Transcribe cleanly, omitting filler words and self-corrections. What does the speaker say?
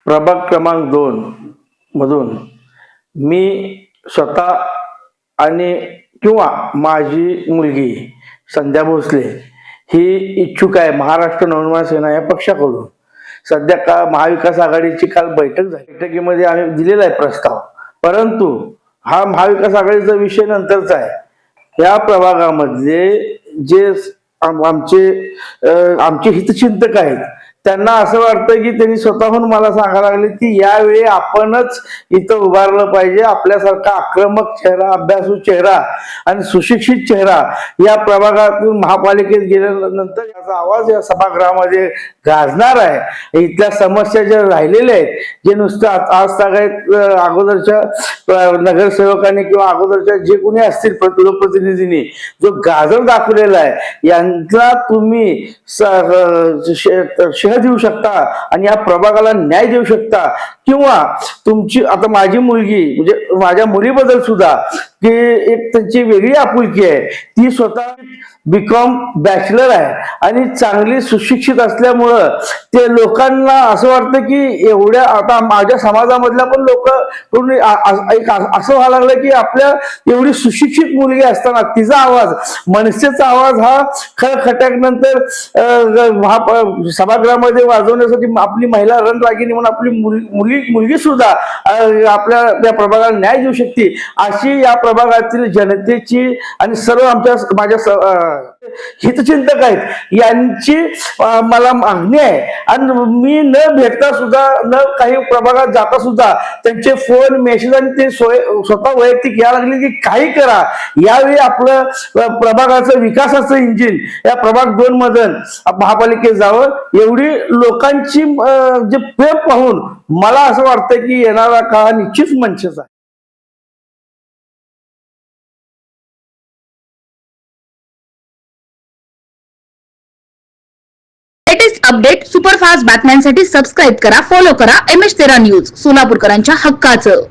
प्रभाग क्रमांक 2 मधून मी स्वतः आणि किंवा माझी मुलगी संध्या भोसले ही इच्छुक आहे महाराष्ट्र नवनिर्माण सेना या पक्षाकडून। सध्या का महाविकास आघाडीची काल बैठक झाली, बैठकीमध्ये आम्ही दिलेला आहे प्रस्ताव, परंतु हा महाविकास आघाडीचा विषय नंतरचा आहे। या प्रभागामध्ये जे आमचे हितचिंतक आहेत त्यांना असं वाटतं की त्यांनी स्वतःहून मला सांगायला लागले की यावेळी आपणच इथं उभारलं पाहिजे, आपल्यासारखा आक्रमक चेहरा, अभ्यासू चेहरा आणि सुशिक्षित चेहरा या प्रभागातून महापालिकेत गेल्यानंतर याचा आवाज या सभागृहामध्ये गाजणार आहे। इथल्या समस्या ज्या राहिलेल्या आहेत, जे नुसतं आज तागायत अगोदरच्या नगरसेवकांनी किंवा अगोदरच्या जे कोणी असतील लोकप्रतिनिधींनी जो गाजर दाखवलेला आहे यांना तुम्ही देऊ शकता आणि या प्रभागाला न्याय देऊ शकता, किंवा तुमची आता माझी मुलगी म्हणजे माझ्या मुलीबद्दल सुद्धा की एक त्यांची वेगळी आपुलकी आहे। ती स्वतः बीकॉम बॅचलर आहे आणि चांगली सुशिक्षित असल्यामुळं ते लोकांना असं वाटतं की एवढ्या आता माझ्या समाजामधल्या पण लोक असं व्हायला लागलं की आपल्या एवढी सुशिक्षित मुलगी असताना तिचा आवाज, मनसेचा आवाज हा खटकनंतर सभागृहामध्ये वाजवण्यासाठी आपली महिला रणरागिणी म्हणून आपली मुलगी सुद्धा आपल्या त्या प्रभागाला न्याय देऊ शकते, अशी या प्रभागातील जनतेची आणि सर्व माझ्या हितचिंतक आहेत यांची मला मागणी आहे। आणि मी न भेटता सुद्धा, न काही प्रभागात जाता सुद्धा त्यांचे फोन, मेसेज आणि ते स्वतः वैयक्तिक या लागले की काही करा, यावेळी आपलं प्रभागाचं विकासाचं इंजिन या प्रभाग 2 मधून महापालिकेत जावं, एवढी लोकांची जे प्रेम पाहून मला असं वाटतं की येणारा काळ निश्चित मंचचा आहे। लेटेस्ट अपडेट, सुपरफास्ट बातम्यांसाठी सबस्क्राईब करा, फॉलो करा MS13 न्यूज, सोलापूरकरांच्या हक्काचं।